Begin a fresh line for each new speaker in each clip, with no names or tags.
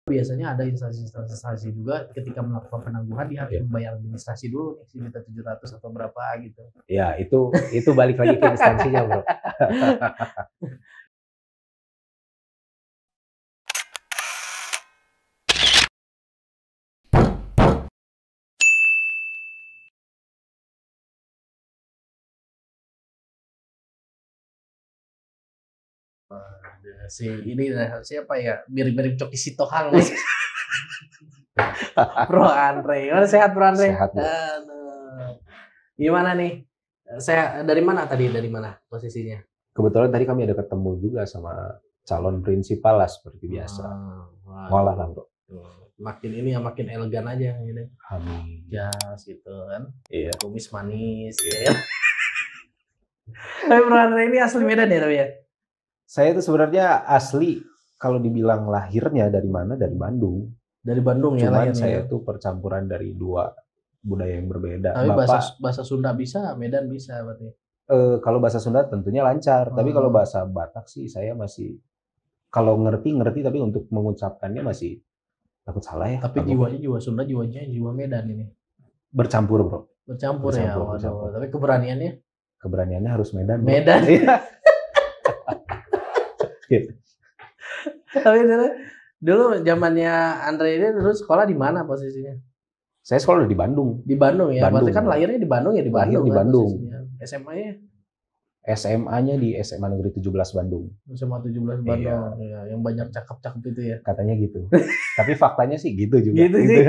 biasanya ada instansi juga ketika melakukan penangguhan dia harus membayar administrasi dulu nih sejuta 700 atau berapa gitu.
Ya itu balik lagi ke instansinya bro.
Ini siapa ya, mirip-mirip Coki Sitohang. Bro Andre, sehat Bro Andre?
Sehat bro.
Gimana nih? Saya dari mana posisinya?
Kebetulan tadi kami ada ketemu juga sama calon prinsipal lah seperti biasa. Ngolah lah bro.
Makin elegan aja ini.
Amin.
Jas gitu kan.
Iya.
Kumis manis. Iya. Tapi Bro Andre ini asli Medan ya tapi ya?
Saya itu sebenarnya asli kalau dibilang lahirnya dari mana, dari Bandung.
Dari Bandung ya
lahirnya.
Cuman
saya tuh percampuran dari dua budaya yang berbeda.
Tapi bahasa Sunda bisa, Medan bisa berarti.
Kalau bahasa Sunda tentunya lancar, tapi kalau bahasa Batak sih saya masih kalau ngerti tapi untuk mengucapkannya masih takut salah ya.
Tapi jiwanya jiwa Sunda, jiwanya jiwa Medan ini.
Bercampur bro.
Bercampur. Tapi keberaniannya?
Keberaniannya harus Medan. Bro.
Medan. Tapi dulu zamannya Andre ini dulu sekolah di mana posisinya?
Saya sekolah di Bandung.
Di Bandung ya. Berarti kan lahirnya di Bandung ya, di Bandung.
Lahir di Bandung.
SMA-nya?
SMA-nya di SMA Negeri 17 Bandung.
SMA 17 Bandung. Iya. Yang banyak cakep-cakep itu ya.
Katanya gitu. Tapi faktanya sih gitu juga.
Gitu sih.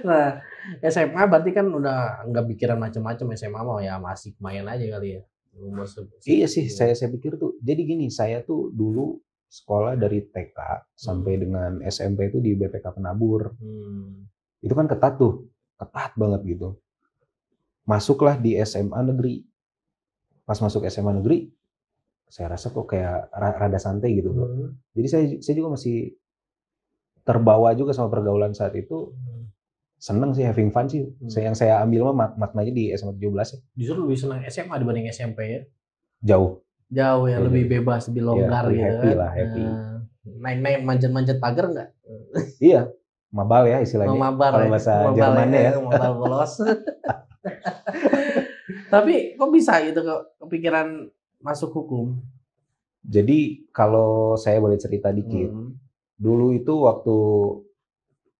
Nah, SMA berarti kan udah nggak pikiran macam-macam. SMA mau ya masih main aja kali ya.
Iya sih, saya pikir tuh. Jadi gini, saya tuh dulu sekolah dari TK sampai dengan SMP itu di BPK Penabur. Itu kan ketat banget gitu. Masuklah di SMA negeri. Pas masuk SMA negeri, saya rasa kok kayak rada santai gitu bro. Jadi saya juga masih terbawa juga sama pergaulan saat itu. Seneng sih, having fun sih. Yang saya ambil mah maknanya di SMA 17 ya.
Justru lebih senang SMA dibanding SMP ya?
Jauh
ya, lebih bebas, lebih longgar
ya,
gitu
happy
kan.
Lah, happy.
Naik manjat-manjat pagar nggak?
Iya, mabal ya istilahnya. Kalau bahasa Jermannya ya.
Mabal bolos. Tapi kok bisa gitu kepikiran masuk hukum?
Jadi kalau saya boleh cerita dikit. Dulu itu waktu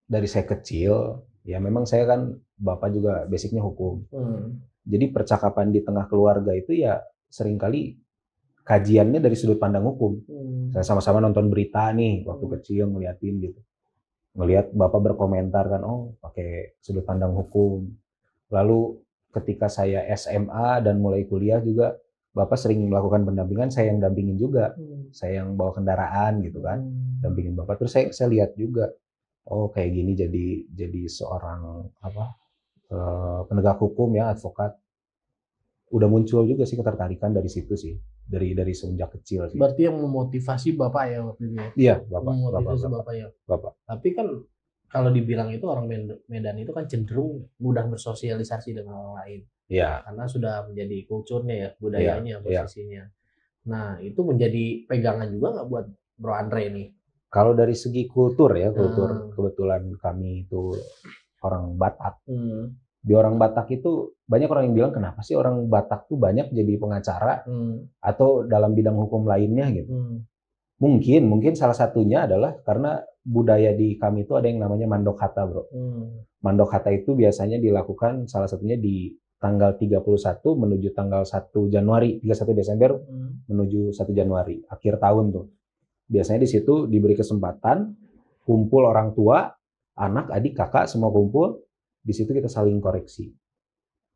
dari saya kecil, ya memang saya kan bapak juga basicnya hukum. Jadi percakapan di tengah keluarga itu ya seringkali kajiannya dari sudut pandang hukum. Saya sama-sama nonton berita nih waktu kecil ngeliatin gitu. Ngeliat bapak berkomentar kan, oh pakai sudut pandang hukum. Lalu ketika saya SMA dan mulai kuliah juga, bapak sering melakukan pendampingan, saya yang dampingin juga. Saya yang bawa kendaraan gitu kan, dampingin bapak. Terus saya lihat juga, oh kayak gini jadi seorang penegak hukum ya, advokat. Udah muncul juga sih ketertarikan dari situ sih, dari semenjak kecil sih.
Berarti yang memotivasi bapak ya waktu itu ya?
Iya, bapak.
Memotivasi bapak ya.
Bapak.
Tapi kan kalau dibilang itu orang Medan itu kan cenderung mudah bersosialisasi dengan orang lain.
Iya.
Karena sudah menjadi kulturnya ya, budayanya, posisinya. Nah, itu menjadi pegangan juga nggak buat Bro Andre nih?
Kalau dari segi kultur ya, kebetulan kami itu orang Batak. Di orang Batak itu banyak orang yang bilang kenapa sih orang Batak tuh banyak jadi pengacara atau dalam bidang hukum lainnya gitu. Mungkin salah satunya adalah karena budaya di kami itu ada yang namanya mandok hata bro. Mandok hata itu biasanya dilakukan salah satunya di tanggal 31 menuju tanggal 1 Januari, 31 Desember menuju 1 Januari, akhir tahun tuh. Biasanya di situ diberi kesempatan kumpul orang tua, anak, adik, kakak semua kumpul. Di situ kita saling koreksi,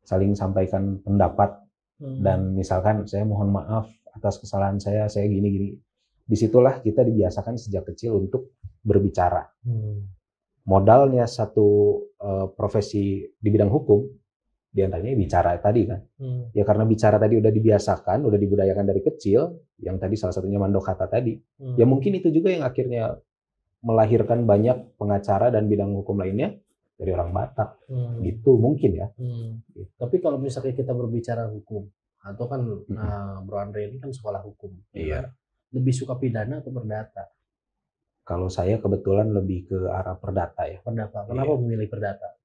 saling sampaikan pendapat, dan misalkan saya mohon maaf atas kesalahan saya gini-gini. Disitulah kita dibiasakan sejak kecil untuk berbicara. Modalnya satu profesi di bidang hukum, diantaranya bicara tadi kan. Ya karena bicara tadi udah dibiasakan, udah dibudayakan dari kecil, yang tadi salah satunya mandok kata tadi. Ya mungkin itu juga yang akhirnya melahirkan banyak pengacara dan bidang hukum lainnya dari orang Batak, gitu mungkin ya.
Tapi kalau misalnya kita berbicara hukum, atau kan Bro Andre ini kan sekolah hukum,
iya.
Lebih suka pidana atau perdata?
Kalau saya kebetulan lebih ke arah perdata ya.
Perdata. Kenapa memilih perdata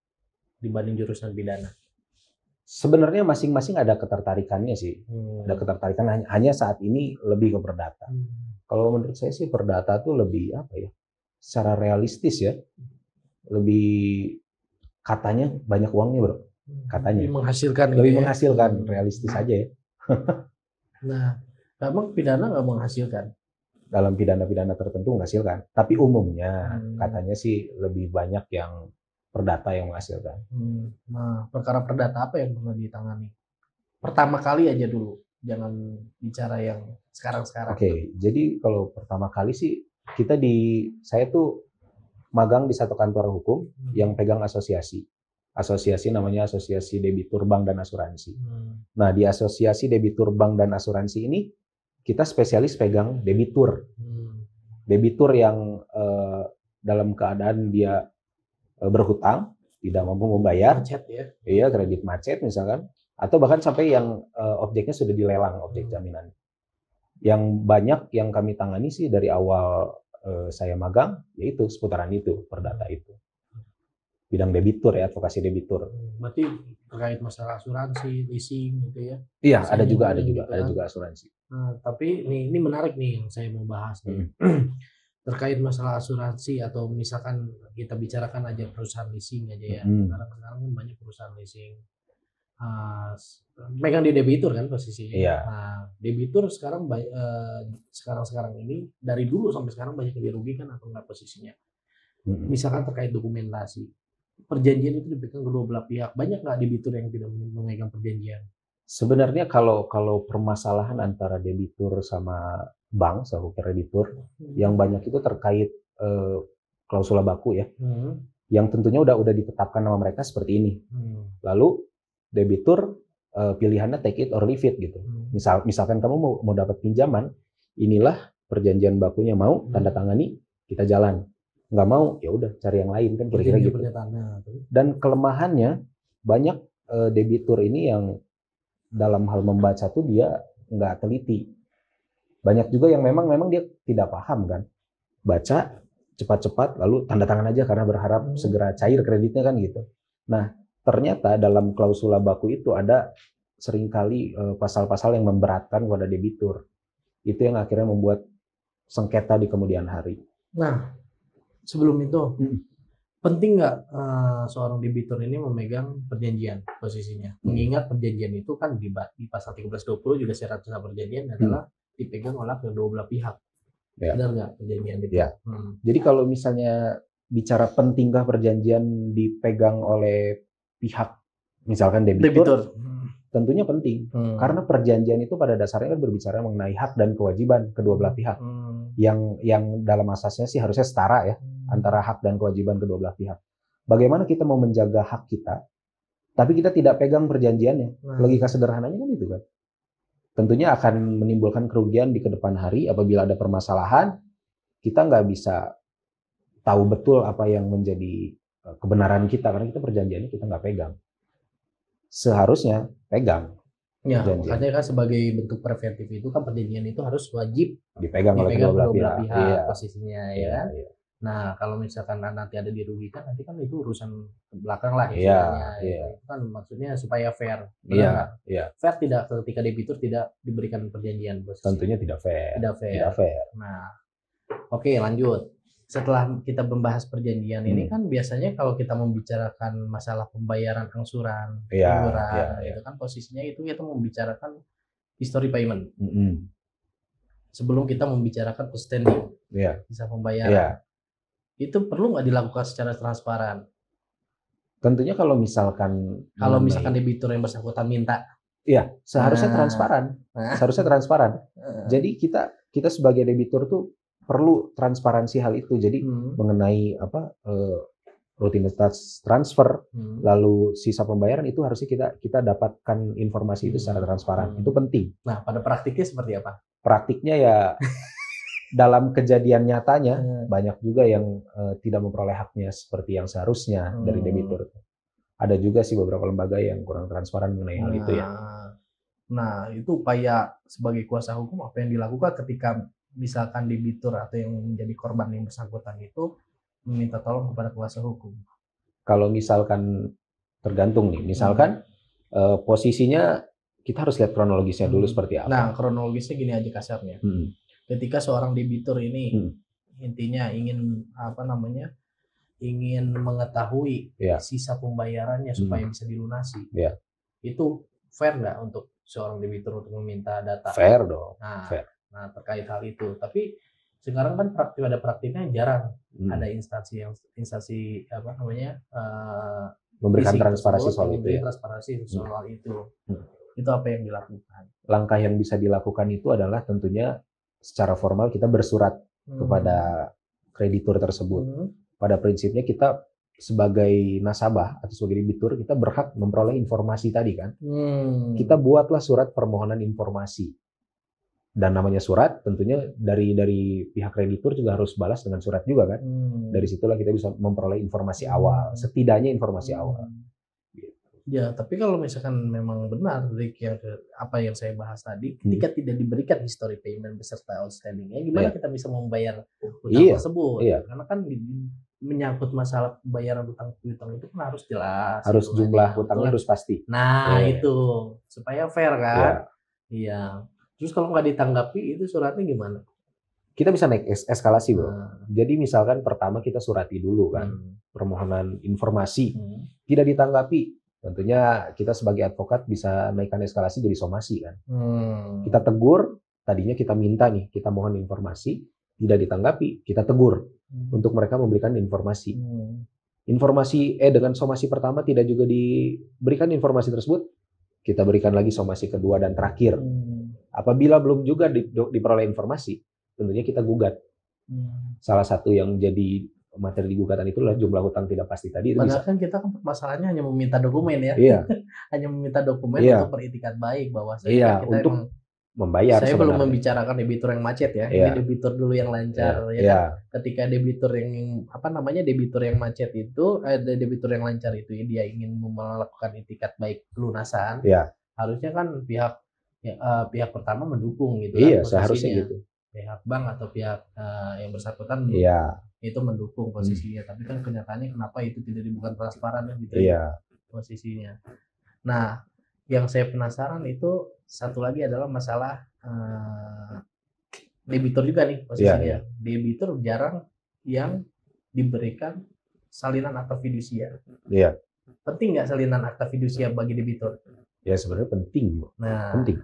dibanding jurusan pidana?
Sebenarnya masing-masing ada ketertarikannya sih. Ada ketertarikan, hanya saat ini lebih ke perdata. Kalau menurut saya sih perdata tuh lebih apa ya? Secara realistis ya. Lebih katanya banyak uangnya, Bro. Katanya. Lebih menghasilkan, realistis aja ya.
Nah, memang pidana nggak menghasilkan?
Dalam pidana-pidana tertentu menghasilkan. Tapi umumnya katanya sih lebih banyak yang perdata yang menghasilkan.
Nah, perkara perdata apa yang pernah ditangani? Pertama kali aja dulu, jangan bicara yang sekarang-sekarang.
Oke, jadi kalau pertama kali sih saya tuh magang di satu kantor hukum yang pegang asosiasi. Asosiasi namanya Asosiasi Debitur Bank dan Asuransi. Nah, di Asosiasi Debitur Bank dan Asuransi ini kita spesialis pegang debitur. Debitur yang dalam keadaan dia berhutang, tidak mampu membayar,
macet ya.
Iya, kredit macet misalkan, atau bahkan sampai yang objeknya sudah dilelang, objek jaminan. Yang banyak yang kami tangani sih dari awal saya magang, yaitu seputaran itu, perdata itu. Bidang debitur ya, advokasi debitur.
Berarti terkait masalah asuransi, leasing gitu ya?
Iya, ada juga asuransi.
Nah, tapi ini menarik nih yang saya mau bahas nih. Terkait masalah asuransi atau misalkan kita bicarakan aja perusahaan leasing aja ya. Sekarang kan banyak perusahaan leasing. Megang di debitur kan posisinya.
Iya.
Nah, debitur sekarang ini dari dulu sampai sekarang banyak yang dirugikan atau enggak posisinya. Misalkan terkait dokumentasi. Perjanjian itu dipegang kedua belah pihak. Banyak nggak debitur yang tidak memegang perjanjian?
Sebenarnya kalau permasalahan antara debitur sama bank, selaku kreditur, yang banyak itu terkait klausula baku ya, yang tentunya udah ditetapkan nama mereka seperti ini. Lalu debitur pilihannya take it or leave it gitu. Misalkan kamu mau dapat pinjaman, inilah perjanjian bakunya, mau tanda tangani, kita jalan. Nggak mau, ya udah cari yang lain kan kira-kira gitu. Dan kelemahannya banyak debitur ini yang dalam hal membaca tuh dia nggak teliti. Banyak juga yang memang dia tidak paham kan. Baca cepat-cepat lalu tanda tangan aja karena berharap segera cair kreditnya kan gitu. Nah, ternyata dalam klausula baku itu ada seringkali pasal-pasal yang memberatkan kepada debitur. Itu yang akhirnya membuat sengketa di kemudian hari.
Nah, sebelum itu penting nggak seorang debitur ini memegang perjanjian posisinya? Mengingat perjanjian itu kan di pasal 1320 juga syarat usaha perjanjian adalah dipegang oleh kedua belah pihak. Ya. Benar nggak perjanjian itu?
Ya. Jadi kalau misalnya bicara pentingkah perjanjian dipegang oleh pihak, misalkan debitur. Tentunya penting, karena perjanjian itu pada dasarnya kan berbicara mengenai hak dan kewajiban kedua belah pihak, yang dalam asasnya sih harusnya setara ya, antara hak dan kewajiban kedua belah pihak. Bagaimana kita mau menjaga hak kita, tapi kita tidak pegang perjanjiannya? Logika sederhananya kan itu kan. Tentunya akan menimbulkan kerugian di kedepan hari apabila ada permasalahan, kita nggak bisa tahu betul apa yang menjadi kebenaran kita, karena kita perjanjiannya kita nggak pegang. Seharusnya pegang.
Ya, makanya kan sebagai bentuk preventif itu kan perjanjian itu harus wajib
dipegang oleh kedua belah
pihak posisinya ya kan. Nah, kalau misalkan nanti ada dirugikan, nanti kan itu urusan belakang lah istilahnya. Itu kan maksudnya supaya fair. Fair tidak ketika debitur tidak diberikan perjanjian posisi.
Tentunya tidak fair.
Tidak fair. Nah, oke, lanjut. Setelah kita membahas perjanjian ini kan biasanya kalau kita membicarakan masalah pembayaran angsuran, itu kan posisinya itu kita membicarakan history payment. Sebelum kita membicarakan outstanding, bisa pembayaran. Itu perlu nggak dilakukan secara transparan?
Tentunya kalau misalkan
debitur yang bersangkutan minta.
Iya, seharusnya transparan. Seharusnya transparan. Jadi kita sebagai debitur tuh perlu transparansi hal itu. Jadi mengenai rutinitas transfer, lalu sisa pembayaran itu harusnya kita dapatkan informasi itu secara transparan. Itu penting.
Nah, pada praktiknya seperti apa?
Praktiknya ya dalam kejadian nyatanya banyak juga yang tidak memperoleh haknya seperti yang seharusnya dari debitur. Ada juga sih beberapa lembaga yang kurang transparan mengenai hal itu ya.
Nah, itu upaya sebagai kuasa hukum apa yang dilakukan ketika misalkan debitur atau yang menjadi korban yang bersangkutan itu meminta tolong kepada kuasa hukum?
Kalau misalkan tergantung nih, misalkan posisinya kita harus lihat kronologisnya dulu seperti apa.
Nah, kronologisnya gini aja kasarnya. Ketika seorang debitur ini intinya ingin ingin mengetahui sisa pembayarannya supaya bisa dilunasi. Itu fair nggak untuk seorang debitur untuk meminta data?
Fair dong.
Fair. Nah, terkait hal itu. Tapi sekarang kan praktiknya jarang ada instansi
memberikan transparansi soal itu.
Transparansi soal itu. Itu apa yang dilakukan?
Langkah yang bisa dilakukan itu adalah tentunya secara formal kita bersurat kepada kreditur tersebut. Pada prinsipnya kita sebagai nasabah atau sebagai debitur kita berhak memperoleh informasi tadi kan. Kita buatlah surat permohonan informasi. Dan namanya surat tentunya dari pihak kreditur juga harus balas dengan surat juga kan. Dari situlah kita bisa memperoleh informasi awal, setidaknya informasi awal.
Ya, tapi kalau misalkan memang benar apa yang saya bahas tadi, ketika tidak diberikan history payment beserta outstandingnya, gimana kita bisa membayar utang tersebut? Karena kan menyangkut masalah pembayaran utang piutang itu kan harus jelas.
Harus jumlah utangnya harus pasti.
Nah, itu supaya fair kan? Iya. Terus kalau nggak ditanggapi itu suratnya gimana?
Kita bisa naik eskalasi bro. Jadi misalkan pertama kita surati dulu kan permohonan informasi, tidak ditanggapi. Tentunya kita sebagai advokat bisa naikkan eskalasi jadi somasi kan. Kita tegur, tadinya kita minta nih, kita mohon informasi, tidak ditanggapi, kita tegur untuk mereka memberikan informasi. Dengan somasi pertama tidak juga diberikan informasi tersebut, kita berikan lagi somasi kedua dan terakhir. Apabila belum juga diperoleh informasi, tentunya kita gugat. Salah satu yang jadi materi di gugatan itulah jumlah hutang tidak pasti tadi.
Padahal kan kita kan masalahnya hanya meminta dokumen ya. Hanya meminta dokumen untuk beritikat baik bahwa kita
untuk membayar.
Saya belum membicarakan debitur yang macet ya. Ini debitur dulu yang lancar kan? Ketika debitur yang debitur yang macet itu debitur yang lancar itu dia ingin melakukan itikat baik lunasan. Harusnya kan pihak pertama mendukung gitu kan.
Seharusnya gitu.
Pihak bank atau pihak yang bersangkutan itu mendukung posisinya, tapi kan kenyataannya kenapa itu tidak dibuka transparan gitu posisinya. Nah, yang saya penasaran itu satu lagi adalah masalah debitur juga nih posisinya. Debitur jarang yang diberikan salinan akta fidusia. Penting nggak salinan akta fidusia bagi debitur?
Ya sebenarnya penting. Penting.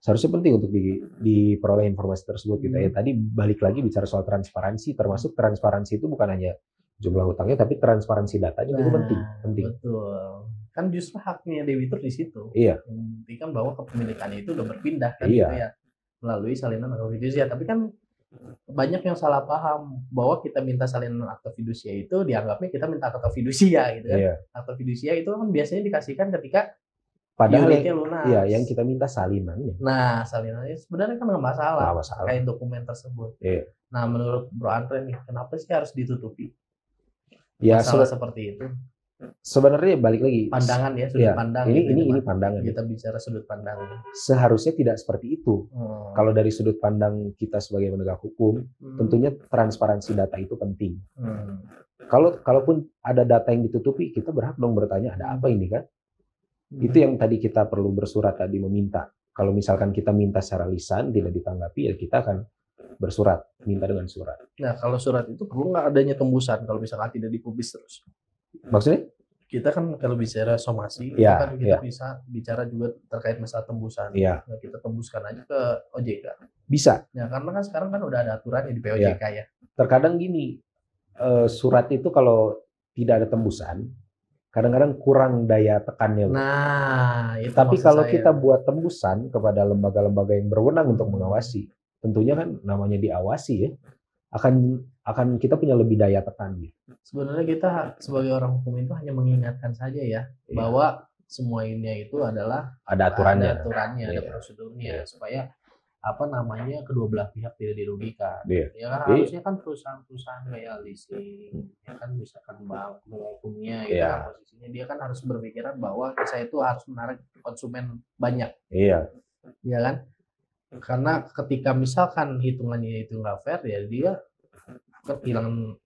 Seharusnya penting untuk diperoleh informasi tersebut kita tadi balik lagi bicara soal transparansi, termasuk transparansi itu bukan hanya jumlah hutangnya tapi transparansi datanya juga penting.
Betul. Kan justru haknya debitur di situ. Membuktikan bahwa kepemilikannya itu udah berpindah kan gitu ya melalui salinan akta fidusia. Tapi kan banyak yang salah paham bahwa kita minta salinan akta fidusia itu dianggapnya kita minta akta fidusia gitu kan. Akta fidusia itu kan biasanya dikasihkan ketika
padahal yang kita minta salinannya.
Nah, salinannya sebenarnya kan nggak masalah kayak dokumen tersebut. Nah, menurut Bro Andre nih, kenapa sih harus ditutupi? Masalah seperti itu.
Sebenarnya balik lagi.
Pandangan ya, sudut pandang.
Ini pandangan.
Kita bicara sudut pandang.
Seharusnya tidak seperti itu. Kalau dari sudut pandang kita sebagai penegak hukum, tentunya transparansi data itu penting. Kalaupun ada data yang ditutupi, kita berhak dong bertanya ada apa ini kan? Itu yang tadi kita perlu bersurat tadi meminta. Kalau misalkan kita minta secara lisan tidak ditanggapi ya kita akan bersurat, minta dengan surat.
Nah kalau surat itu perlu nggak adanya tembusan kalau misalkan tidak dipublis terus?
Maksudnya?
Kita kan kalau bicara somasi, kan kita bisa bicara juga terkait masalah tembusan. Nah, kita tembuskan aja ke OJK.
Bisa.
Ya karena kan sekarang kan udah ada aturannya di POJK ya.
Terkadang gini, surat itu kalau tidak ada tembusan, kadang-kadang kurang daya tekannya.
Nah, itu
tapi kalau kita buat tembusan kepada lembaga-lembaga yang berwenang untuk mengawasi, tentunya kan namanya diawasi ya, akan kita punya lebih daya tekan.
Sebenarnya kita sebagai orang hukum itu hanya mengingatkan saja ya, bahwa semua ini itu adalah
ada aturannya,
ada prosedurnya supaya kedua belah pihak tidak dirugikan. Ya kan harusnya kan perusahaan kayak leasing, ya kan misalkan bank penghukumnya gitu kan posisinya dia kan harus berpikiran bahwa saya itu harus menarik konsumen banyak. Iya kan? Karena ketika misalkan hitungannya itu nggak fair ya dia kehilangan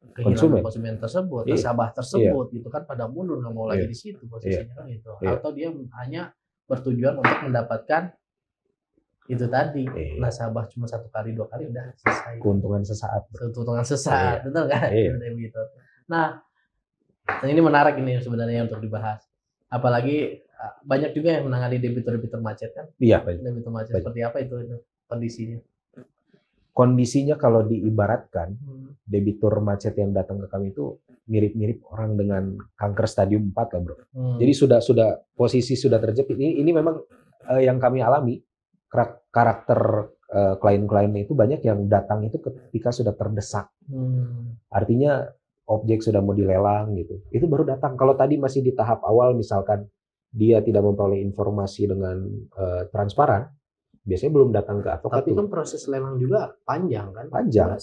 konsumen tersebut, nasabah tersebut gitu kan pada mundur nggak mau lagi di situ posisinya kan gitu. Atau dia hanya bertujuan untuk mendapatkan itu tadi nasabah cuma 1 kali 2 kali udah selesai.
Keuntungan sesaat.
Betul kan? Gitu. Nah, ini menarik ini sebenarnya untuk dibahas. Apalagi banyak juga yang menangani debitur macet kan?
Iya, banyak.
Debitur macet seperti apa itu kondisinya?
Kondisinya kalau diibaratkan debitur macet yang datang ke kami itu mirip-mirip orang dengan kanker stadium 4 lah, Bro. Jadi sudah posisi sudah terjepit. Ini memang yang kami alami. Karakter klien-klien itu banyak yang datang itu ketika sudah terdesak. Artinya objek sudah mau dilelang gitu. Itu baru datang. Kalau tadi masih di tahap awal misalkan dia tidak memperoleh informasi dengan transparan, biasanya belum datang ke advokat.
Tapi kan proses lelang juga panjang kan?
Panjang.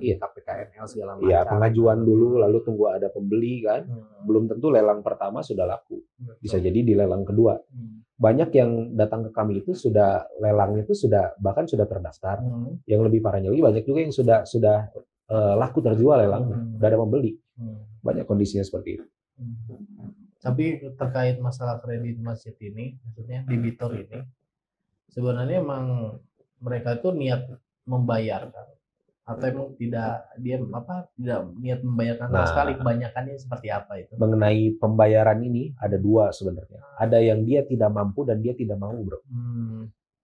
Iya.
KPKNL segala macam.
Iya, pengajuan dulu lalu tunggu ada pembeli kan. Belum tentu lelang pertama sudah laku. Bisa jadi di lelang kedua. Banyak yang datang ke kami itu sudah lelangnya itu bahkan sudah terdaftar. Yang lebih parahnya lagi banyak juga yang sudah laku terjual lelangnya, udah ada pembeli. Banyak kondisinya seperti itu.
Tapi terkait masalah kredit macet ini, maksudnya debitur ini, sebenarnya emang mereka itu niat membayarkan atau emang tidak niat membayarkan sama sekali, kebanyakannya seperti apa itu?
Mengenai pembayaran ini ada 2 sebenarnya. Ada yang dia tidak mampu dan dia tidak mau, Bro.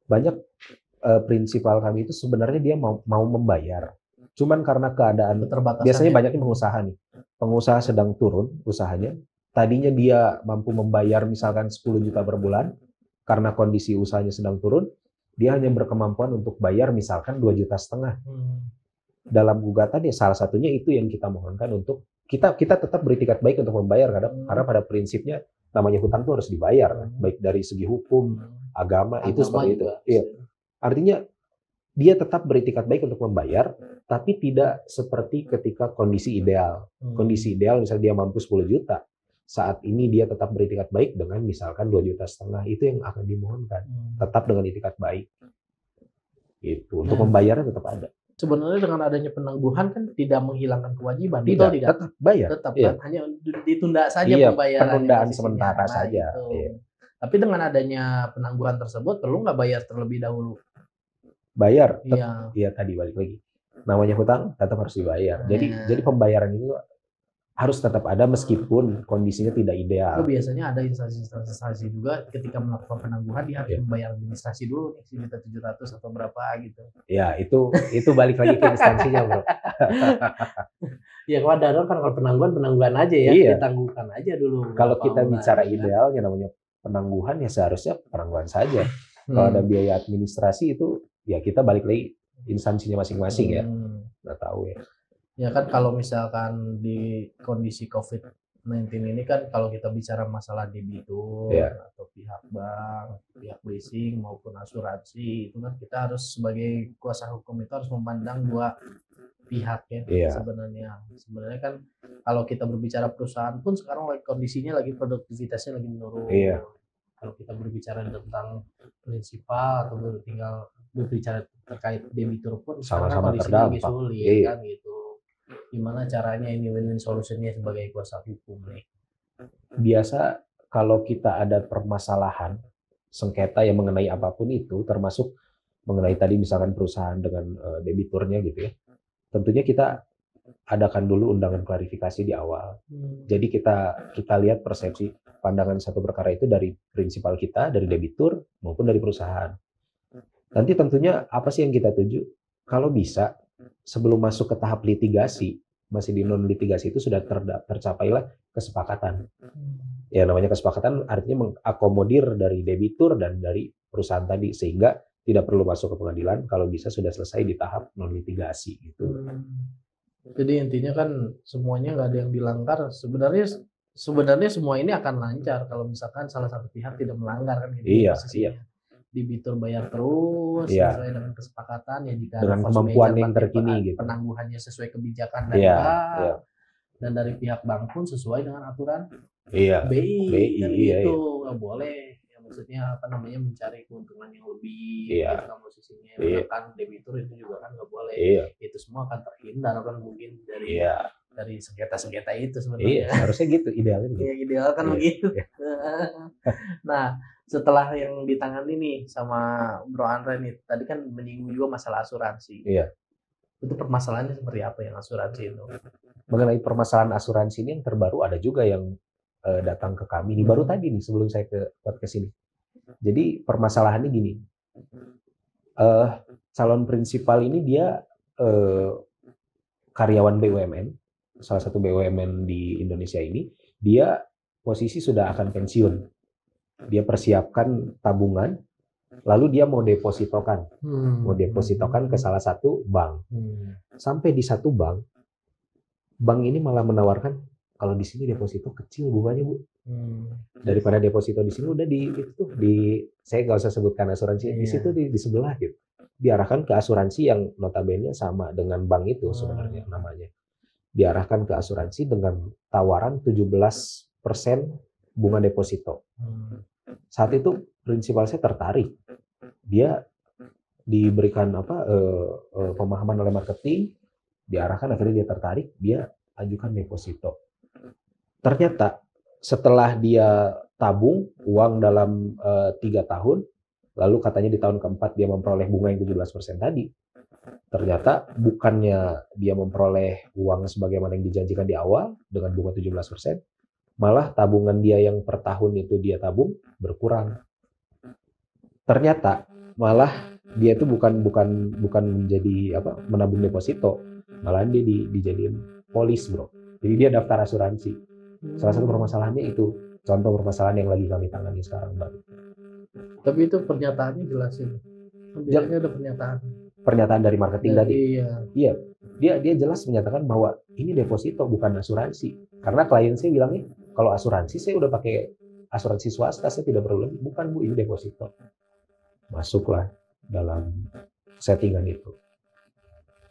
Banyak prinsipal kami itu sebenarnya dia mau membayar. Cuman karena keadaan biasanya banyaknya pengusaha nih. Pengusaha sedang turun usahanya. Tadinya dia mampu membayar misalkan 10 juta per bulan, karena kondisi usahanya sedang turun, dia hanya berkemampuan untuk bayar misalkan 2,5 juta. Dalam gugatan ya salah satunya itu yang kita mohonkan untuk kita tetap beritikat baik untuk membayar karena pada prinsipnya namanya hutang itu harus dibayar kan? Baik dari segi hukum, agama itu seperti itu. Iya. Artinya dia tetap beritikat baik untuk membayar, tapi tidak seperti ketika kondisi ideal. Kondisi ideal misalnya dia mampu 10 juta. Saat ini dia tetap beritikat baik dengan misalkan 2,5 juta. Itu yang akan dimohonkan. Tetap dengan itikat baik. Itu untuk membayarnya tetap ada.
Sebenarnya dengan adanya penangguhan kan tidak menghilangkan kewajiban.
Tidak, tetap bayar.
Tetap kan, hanya ditunda saja pembayaran.
Penundaan sementara saja.
Tapi dengan adanya penangguhan tersebut perlu nggak bayar terlebih dahulu?
Bayar. Iya tadi balik lagi. Namanya hutang tetap harus dibayar. Jadi pembayaran itu harus tetap ada meskipun kondisinya tidak ideal.
Itu biasanya ada instansi juga ketika melakukan penangguhan dia harus membayar administrasi dulu nih 1.700.000 atau berapa gitu.
Ya itu balik lagi ke instansinya, Bro.
Ya kalau kan kalau penangguhan aja ya, ditangguhkan aja dulu.
Kalau kita bicara idealnya namanya penangguhan ya seharusnya penangguhan saja. Kalau ada biaya administrasi itu ya kita balik lagi instansinya masing-masing ya. Nggak tahu ya.
Ya kan kalau misalkan di kondisi COVID-19 ini kan kalau kita bicara masalah debitur atau pihak bank, pihak leasing maupun asuransi itu kan kita harus sebagai kuasa hukum itu harus memandang 2 pihak ya sebenarnya. Sebenarnya kan kalau kita berbicara perusahaan pun sekarang kondisinya lagi produktivitasnya lagi menurun. Kalau kita berbicara tentang prinsipal atau tinggal berbicara terkait debitur pun
sama-sama
kondisinya lagi sulit kan gitu. Gimana caranya ini win-win solutionnya sebagai kuasa hukum nih?
Biasa kalau kita ada permasalahan sengketa yang mengenai apapun itu, termasuk mengenai tadi misalkan perusahaan dengan debiturnya gitu ya, tentunya kita adakan dulu undangan klarifikasi di awal. Jadi kita lihat persepsi pandangan satu perkara itu dari prinsipal kita, dari debitur maupun dari perusahaan. Nanti tentunya apa sih yang kita tuju? Kalau bisa sebelum masuk ke tahap litigasi, masih di non litigasi itu sudah tercapailah kesepakatan. Ya namanya kesepakatan artinya mengakomodir dari debitur dan dari perusahaan tadi sehingga tidak perlu masuk ke pengadilan kalau bisa sudah selesai di tahap non litigasi gitu.
Jadi intinya kan semuanya nggak ada yang dilanggar. Sebenarnya semua ini akan lancar kalau misalkan salah satu pihak tidak melanggar kan gitu.
Iya.
Debitur bayar terus sesuai dengan kesepakatan ya jika
dengan kemampuan yang terkini gitu.
Penangguhannya sesuai kebijakan dari bank dan dari pihak bank pun sesuai dengan aturan BI. Itu nggak boleh maksudnya apa namanya mencari keuntungan yang lebih
Iya.
gitu kan posisinya.
Iya.
Kan debitur itu juga kan nggak boleh.
Iya.
Itu semua akan terhindar kan mungkin dari
Iya.
dari sengketa-sengketa itu sebenarnya.
Iya, harusnya gitu idealnya gitu.
Iya, ideal kan begitu. Iya. Nah, setelah yang ditangani nih sama Bro Andre nih, tadi kan menyinggung juga masalah asuransi.
Iya.
Itu permasalahannya seperti apa yang asuransi itu?
Mengenai permasalahan asuransi ini yang terbaru ada juga yang datang ke kami. Ini baru tadi nih sebelum saya ke podcast ini. Jadi permasalahannya gini, calon prinsipal ini dia karyawan BUMN, salah satu BUMN di Indonesia ini, dia posisi sudah akan pensiun. Dia persiapkan tabungan, lalu dia mau depositokan ke salah satu bank. Sampai di satu bank ini malah menawarkan kalau di sini deposito kecil bunganya Bu. Daripada deposito di sini udah saya nggak usah sebutkan asuransi di situ di sebelah gitu. Diarahkan ke asuransi yang notabene sama dengan bank itu sebenarnya namanya. Diarahkan ke asuransi dengan tawaran 17% bunga deposito. Saat itu prinsipal saya tertarik. Dia diberikan pemahaman oleh marketing, diarahkan akhirnya dia tertarik, dia ajukan deposito. Ternyata setelah dia tabung uang dalam 3 tahun, lalu katanya di tahun keempat dia memperoleh bunga yang 17% tadi, ternyata bukannya dia memperoleh uang sebagaimana yang dijanjikan di awal dengan bunga 17%, malah tabungan dia yang per tahun itu dia tabung berkurang. Ternyata malah dia itu bukan menjadi menabung deposito, malah dia dijadiin polis Bro. Jadi dia daftar asuransi. Salah satu permasalahannya itu contoh permasalahan yang lagi kami tangani sekarang Mbak.
Tapi itu pernyataannya jelasin. Biasanya ada
pernyataan dari marketing tadi.
Iya.
Dia jelas menyatakan bahwa ini deposito bukan asuransi. Karena klien saya bilangnya kalau asuransi saya udah pakai asuransi swasta, saya tidak perlu lagi. Bukan Bu, ini deposito. Masuklah dalam settingan itu.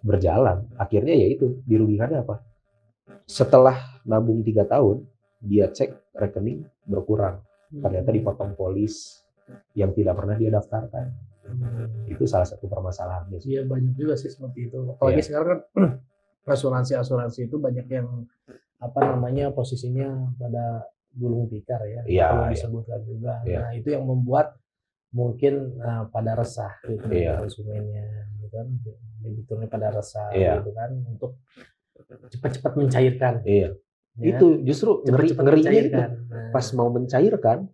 Berjalan. Akhirnya ya itu, dirugikannya apa? Setelah nabung 3 tahun, dia cek rekening berkurang. Ternyata dipotong polis yang tidak pernah dia daftarkan. Itu salah satu permasalahannya.
Iya, banyak juga sih seperti itu. Apalagi sekarang kan asuransi itu banyak yang posisinya pada gulung tikar ya. Perlu disebutkan juga. Nah, itu yang membuat mungkin pada resah gitu konsumennya, gitu kan. Debiturnya pada resah gitu kan untuk cepat-cepat mencairkan.
Iya. Ya. Itu justru ngerinya itu. Pas mau mencairkan,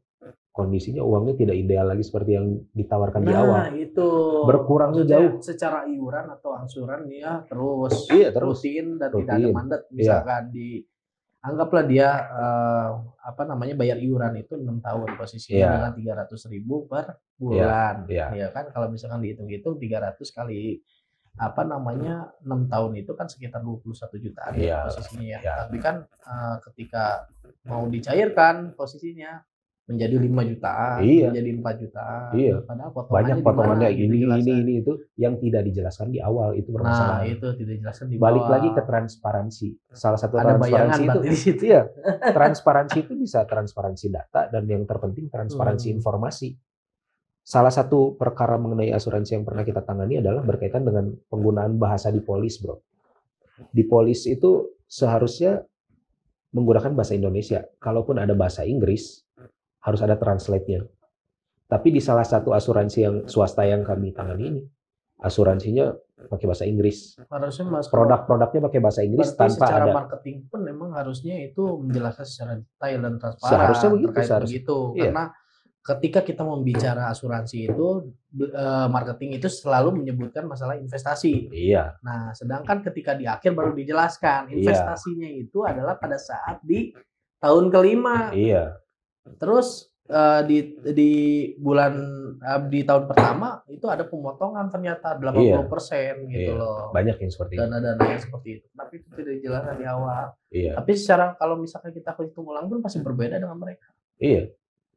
kondisinya uangnya tidak ideal lagi seperti yang ditawarkan di awal.
Nah, itu.
Berkurang jauh.
Secara iuran atau angsuran ya terus rutin dan tidak ada mandat. Misalkan anggaplah dia bayar iuran itu 6 tahun posisinya dengan 300.000 per bulan. Ya kan kalau misalkan dihitung-hitung 300 kali 6 tahun itu kan sekitar 21 jutaan posisinya ya. Tapi kan ketika mau dicairkan posisinya menjadi 5 jutaan, menjadi 4 jutaan.
Padahal banyak potongannya ini itu yang tidak dijelaskan di awal, itu permasalahan.
Nah, itu tidak dijelaskan di bawah.
Balik lagi ke transparansi. Salah satu
ada
transparansi itu
di situ.
Transparansi itu bisa transparansi data dan yang terpenting transparansi informasi. Salah satu perkara mengenai asuransi yang pernah kita tangani adalah berkaitan dengan penggunaan bahasa di polis, Bro. Di polis itu seharusnya menggunakan bahasa Indonesia. Kalaupun ada bahasa Inggris, harus ada translate-nya. Tapi di salah satu asuransi yang swasta yang kami tangani ini, asuransinya pakai bahasa Inggris.
Harusnya
produk-produknya pakai bahasa Inggris tanpa
secara
ada.
Marketing pun memang harusnya itu menjelaskan secara detail dan transparan.
Seharusnya begitu.
Karena ketika kita membicara asuransi itu, marketing itu selalu menyebutkan masalah investasi.
Iya.
Nah, sedangkan ketika di akhir baru dijelaskan investasinya itu adalah pada saat di tahun kelima.
Iya.
Terus di tahun pertama itu ada pemotongan ternyata 80% gitu loh.
Banyak yang seperti itu.
Dana-dana yang seperti itu. Tapi itu tidak dijelaskan di awal.
Iya.
Tapi secara kalau misalkan kita hitung ulang pun pasti berbeda dengan mereka.
Iya.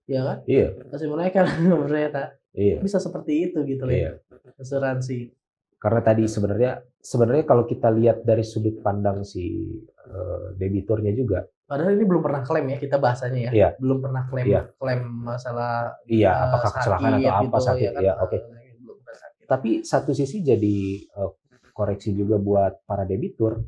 Iya kan?
Iya.
Pasti mereka ternyata.
Iya.
Bisa seperti itu gitu loh. Iya. Asuransi.
Karena tadi sebenarnya kalau kita lihat dari sudut pandang si debiturnya juga,
Padahal ini belum pernah klaim ya, kita bahasanya ya.
Iya.
Belum pernah klaim
Iya.
klaim masalah
apakah kecelakaan atau apa
gitu,
sakit.
Ya kan?
Ya, oke. Tapi satu sisi jadi koreksi juga buat para debitur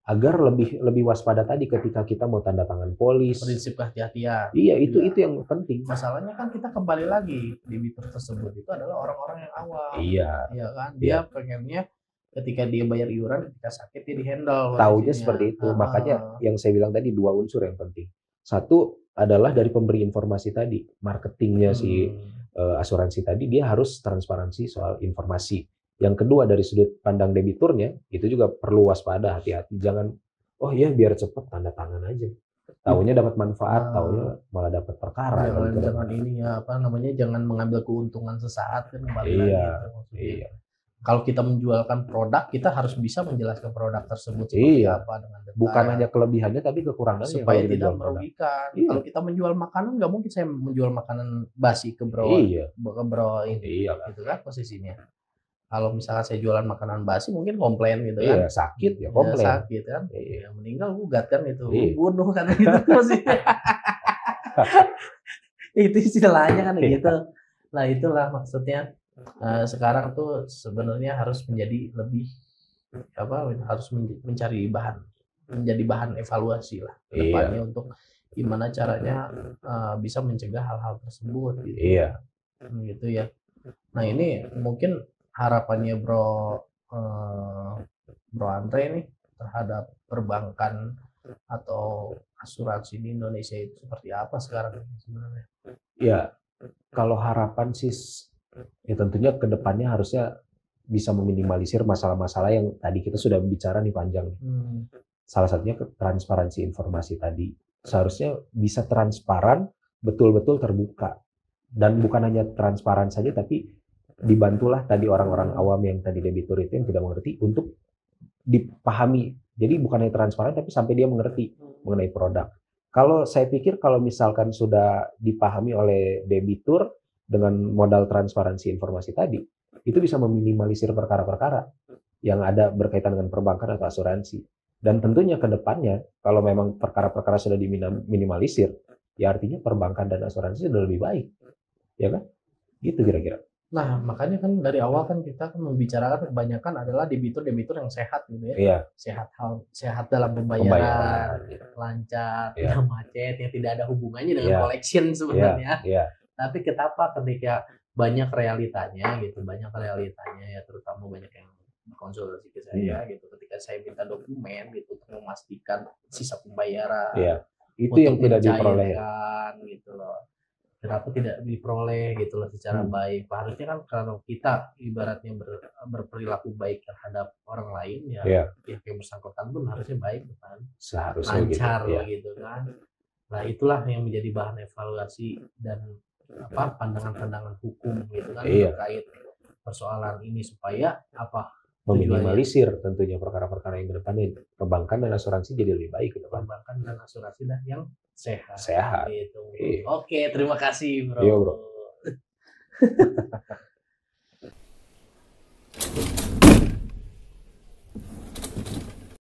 agar lebih waspada tadi ketika kita mau tanda tangan polis.
Prinsip kehati-hatian.
Iya, itu yang penting.
Masalahnya kan kita kembali lagi, debitur tersebut itu adalah orang-orang yang awam.
Iya.
Iya kan? Dia pengennya ketika dia bayar iuran, ketika sakit dia dihandle.
Taunya seperti itu. Makanya yang saya bilang tadi 2 unsur yang penting. Satu adalah dari pemberi informasi tadi, marketingnya si asuransi tadi, dia harus transparansi soal informasi. Yang kedua dari sudut pandang debiturnya, itu juga perlu waspada, hati-hati. Jangan, oh iya biar cepet tanda tangan aja. Taunya dapat manfaat, taunya malah dapat perkara.
Jangan ini ya, jangan mengambil keuntungan sesaat kan kembali lagi. Iya. Kalau kita menjualkan produk, kita harus bisa menjelaskan produk tersebut seperti apa dengan detail.
Bukan hanya kelebihannya, tapi kekurangannya
supaya tidak merugikan. Kalau kita menjual makanan, nggak mungkin saya menjual makanan basi ke bro, ini, gitu kan posisinya. Kalau misalkan saya jualan makanan basi, mungkin komplain gitu kan.
Sakit ya komplain.
Sakit kan. Meninggal gugat kan itu, bunuh kan gitu posisinya. Itu istilahnya kan gitu. Nah itulah maksudnya. Sekarang tuh sebenarnya harus menjadi lebih harus menjadi bahan evaluasi lah depannya untuk gimana caranya bisa mencegah hal-hal tersebut gitu. Gitu ya. Nah ini mungkin harapannya Bro Andre nih terhadap perbankan atau asuransi di Indonesia itu seperti apa sekarang sebenarnya?
Ya, kalau harapan sih ya tentunya ke depannya harusnya bisa meminimalisir masalah-masalah yang tadi kita sudah bicara nih panjang. Salah satunya transparansi informasi tadi. Seharusnya bisa transparan, betul-betul terbuka. Dan bukan hanya transparan saja, tapi dibantulah tadi orang-orang awam yang tadi debitur itu yang tidak mengerti untuk dipahami. Jadi bukan hanya transparan, tapi sampai dia mengerti mengenai produk. Kalau saya pikir kalau misalkan sudah dipahami oleh debitur, dengan modal transparansi informasi tadi, itu bisa meminimalisir perkara-perkara yang ada berkaitan dengan perbankan atau asuransi. Dan tentunya ke depannya, kalau memang perkara-perkara sudah diminimalisir, ya artinya perbankan dan asuransi sudah lebih baik. Ya kan? Gitu kira-kira.
Nah, makanya kan dari awal kan kita kan membicarakan kebanyakan adalah debitur-debitur yang sehat gitu ya.
Iya.
Sehat dalam pembayaran, lancar, tidak macet, yang tidak ada hubungannya dengan collection sebenarnya. Tapi kenapa ketika banyak realitanya ya, terutama banyak yang konsultasi ke saya gitu, ketika saya minta dokumen gitu untuk memastikan sisa pembayaran,
itu yang tidak diperoleh
gitu loh. Kenapa tidak diperoleh gitu loh secara baik? Harusnya kan kalau kita ibaratnya berperilaku baik terhadap orang lain ya yang bersangkutan pun harusnya baik kan,
seharusnya
lancar gitu kan. Nah itulah yang menjadi bahan evaluasi dan pandangan-pandangan hukum gitu kan terkait persoalan ini supaya
meminimalisir tentunya perkara-perkara yang ke depannya perbankan dan asuransi jadi lebih baik gitu kan.
Perbankan dan asuransi dan yang
sehat
gitu. Oke, terima kasih Bro.
Iya, Bro.